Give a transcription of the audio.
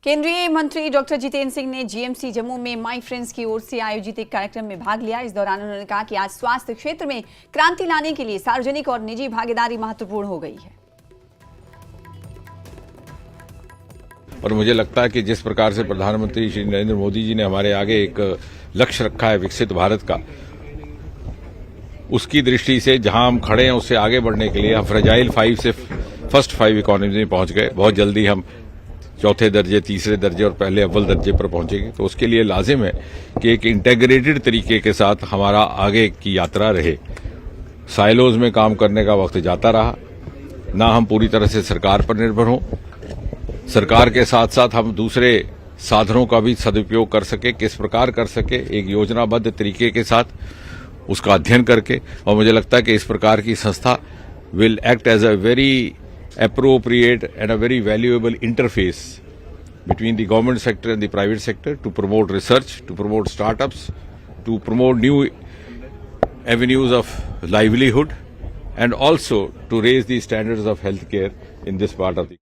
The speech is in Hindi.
केंद्रीय मंत्री डॉक्टर जितेंद्र सिंह ने जीएमसी जम्मू में माई फ्रेंड्स की ओर से आयोजित एक कार्यक्रम में भाग लिया। इस दौरान उन्होंने कहा कि आज स्वास्थ्य क्षेत्र में क्रांति लाने के लिए सार्वजनिक और निजी भागीदारी महत्वपूर्ण हो गई है। और मुझे लगता है कि जिस प्रकार से प्रधानमंत्री श्री नरेंद्र मोदी जी ने हमारे आगे एक लक्ष्य रखा है विकसित भारत का, उसकी दृष्टि से जहां हम खड़े हैं उससे आगे बढ़ने के लिए हम फ्रेजाइल 5 से फर्स्ट 5 इकोनॉमी में पहुंच गए। बहुत जल्दी हम चौथे दर्जे, तीसरे दर्जे और पहले अव्वल दर्जे पर पहुंचेंगे। तो उसके लिए लाजिम है कि एक इंटेग्रेटेड तरीके के साथ हमारा आगे की यात्रा रहे। साइलोज में काम करने का वक्त जाता रहा, ना हम पूरी तरह से सरकार पर निर्भर हों, सरकार के साथ साथ हम दूसरे साधनों का भी सदुपयोग कर सके, किस प्रकार कर सके, एक योजनाबद्ध तरीके के साथ उसका अध्ययन करके। और मुझे लगता है कि इस प्रकार की संस्था will act as a very appropriate and a very valuable interface between the government sector and the private sector to promote research, to promote startups, to promote new avenues of livelihood, and also to raise the standards of healthcare in this part of the